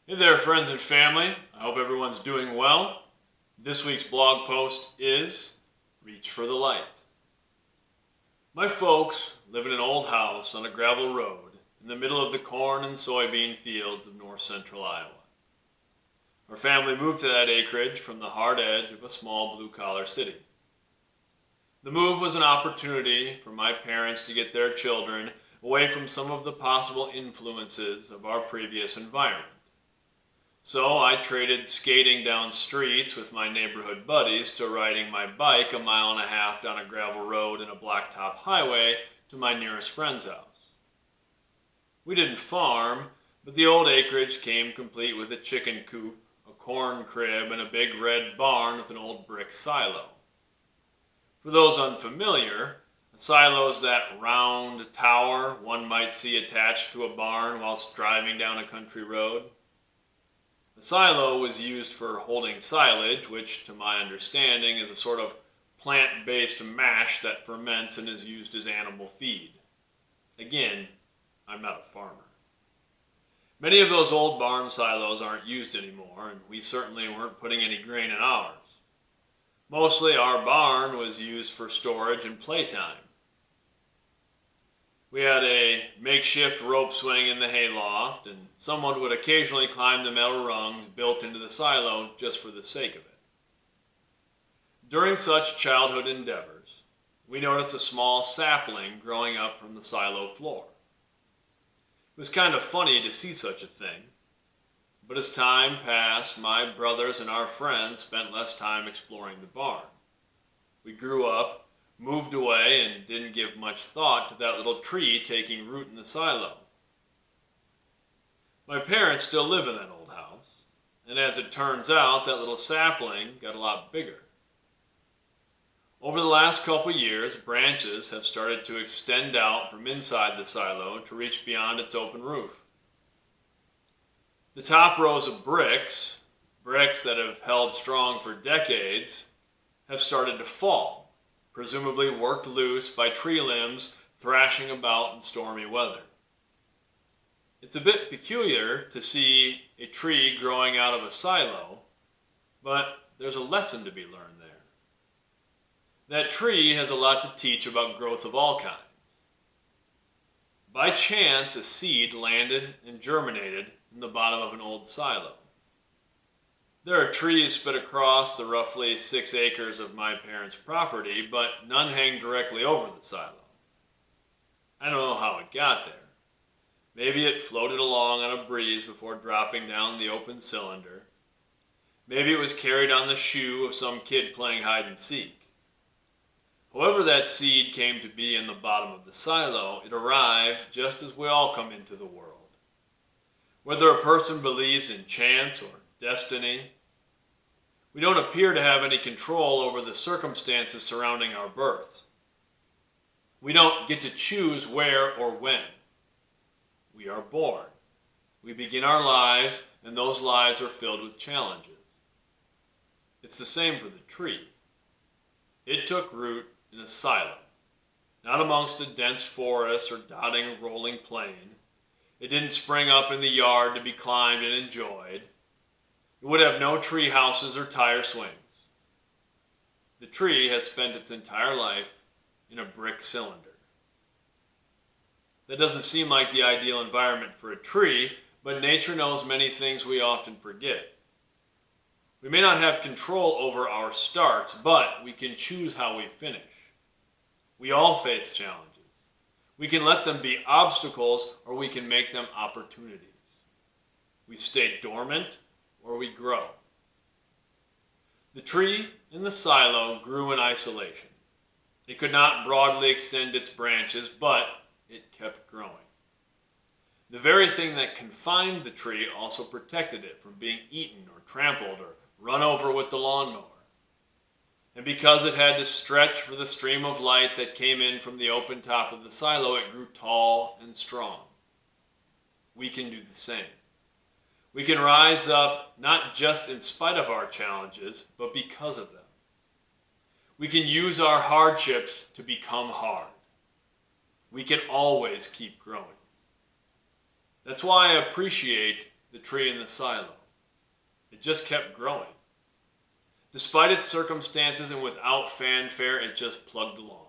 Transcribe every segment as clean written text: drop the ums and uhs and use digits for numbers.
Hey there, friends and family. I hope everyone's doing well. This week's blog post is Reach for the Light. My folks live in an old house on a gravel road in the middle of the corn and soybean fields of north central Iowa. Our family moved to that acreage from the hard edge of a small blue-collar city. The move was an opportunity for my parents to get their children away from some of the possible influences of our previous environment. So I traded skating down streets with my neighborhood buddies to riding my bike a mile and a half down a gravel road and a blacktop highway to my nearest friend's house. We didn't farm, but the old acreage came complete with a chicken coop, a corn crib, and a big red barn with an old brick silo. For those unfamiliar, a silo is that round tower one might see attached to a barn whilst driving down a country road. The silo was used for holding silage, which, to my understanding, is a sort of plant-based mash that ferments and is used as animal feed. Again, I'm not a farmer. Many of those old barn silos aren't used anymore, and we certainly weren't putting any grain in ours. Mostly our barn was used for storage and playtime. We had a makeshift rope swing in the hayloft, and someone would occasionally climb the metal rungs built into the silo just for the sake of it. During such childhood endeavors, we noticed a small sapling growing up from the silo floor. It was kind of funny to see such a thing, but as time passed, my brothers and our friends spent less time exploring the barn. We grew up, moved away, and didn't give much thought to that little tree taking root in the silo. My parents still live in that old house, and as it turns out, that little sapling got a lot bigger. Over the last couple years, branches have started to extend out from inside the silo to reach beyond its open roof. The top rows of bricks that have held strong for decades, have started to fall, presumably worked loose by tree limbs thrashing about in stormy weather. It's a bit peculiar to see a tree growing out of a silo, but there's a lesson to be learned there. That tree has a lot to teach about growth of all kinds. By chance, a seed landed and germinated in the bottom of an old silo. There are trees spread across the roughly 6 acres of my parents' property, but none hang directly over the silo. I don't know how it got there. Maybe it floated along on a breeze before dropping down the open cylinder. Maybe it was carried on the shoe of some kid playing hide and seek. However that seed came to be in the bottom of the silo, it arrived just as we all come into the world. Whether a person believes in chance or destiny, we don't appear to have any control over the circumstances surrounding our birth. We don't get to choose where or when. We are born. We begin our lives, and those lives are filled with challenges. It's the same for the tree. It took root in a silo, not amongst a dense forest or dotting a rolling plain. It didn't spring up in the yard to be climbed and enjoyed. It would have no tree houses or tire swings. The tree has spent its entire life in a brick cylinder. That doesn't seem like the ideal environment for a tree, but nature knows many things we often forget. We may not have control over our starts, but we can choose how we finish. We all face challenges. We can let them be obstacles, or we can make them opportunities. We stay dormant, or we grow. The tree in the silo grew in isolation. It could not broadly extend its branches, but it kept growing. The very thing that confined the tree also protected it from being eaten or trampled or run over with the lawnmower. And because it had to stretch for the stream of light that came in from the open top of the silo, it grew tall and strong. We can do the same. We can rise up not just in spite of our challenges, but because of them. We can use our hardships to become hard. We can always keep growing. That's why I appreciate the tree in the silo. It just kept growing. Despite its circumstances and without fanfare, it just plugged along.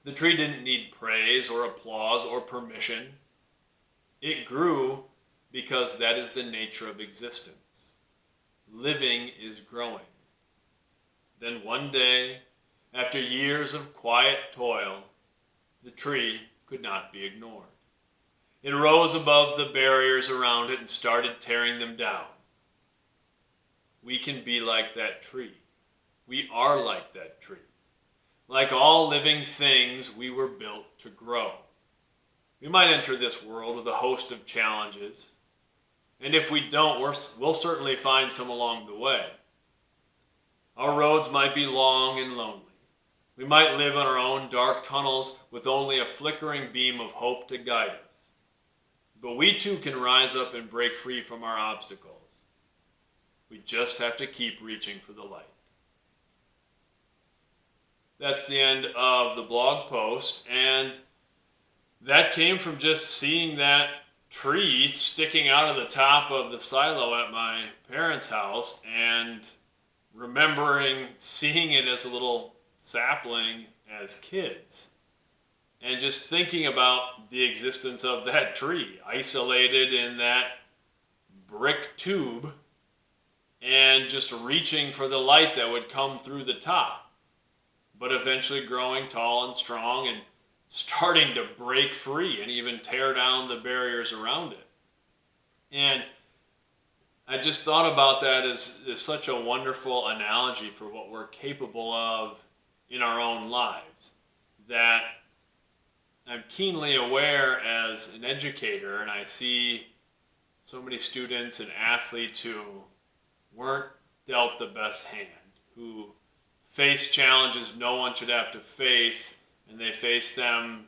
The tree didn't need praise or applause or permission. It grew because that is the nature of existence. Living is growing. Then one day, after years of quiet toil, the tree could not be ignored. It rose above the barriers around it and started tearing them down. We can be like that tree. We are like that tree. Like all living things, we were built to grow. We might enter this world with a host of challenges, and if we don't, we'll certainly find some along the way. Our roads might be long and lonely. We might live in our own dark tunnels with only a flickering beam of hope to guide us. But we too can rise up and break free from our obstacles. We just have to keep reaching for the light. That's the end of the blog post, and that came from just seeing that tree sticking out of the top of the silo at my parents' house and remembering seeing it as a little sapling as kids, and just thinking about the existence of that tree isolated in that brick tube and just reaching for the light that would come through the top, but eventually growing tall and strong and starting to break free and even tear down the barriers around it. And I just thought about that as such a wonderful analogy for what we're capable of in our own lives, that I'm keenly aware as an educator, and I see so many students and athletes who weren't dealt the best hand, who face challenges no one should have to face, and they face them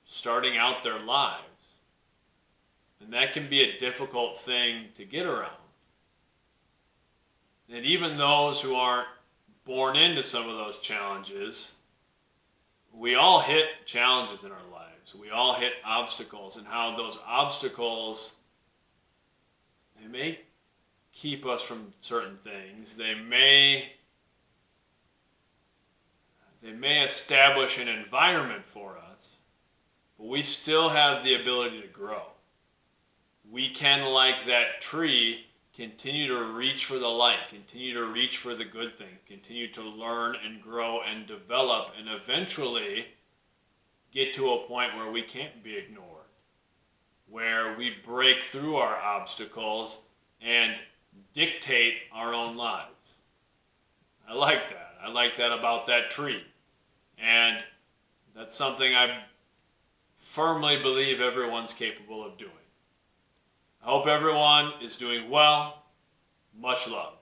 starting out their lives. And that can be a difficult thing to get around. And even those who aren't born into some of those challenges, we all hit challenges in our lives. We all hit obstacles, and how those obstacles, they may keep us from certain things. They may establish an environment for us, but we still have the ability to grow. We can, like that tree, continue to reach for the light, continue to reach for the good things, continue to learn and grow and develop, and eventually get to a point where we can't be ignored, where we break through our obstacles and dictate our own lives. I like that. I like that about that tree. And that's something I firmly believe everyone's capable of doing. I hope everyone is doing well. Much love.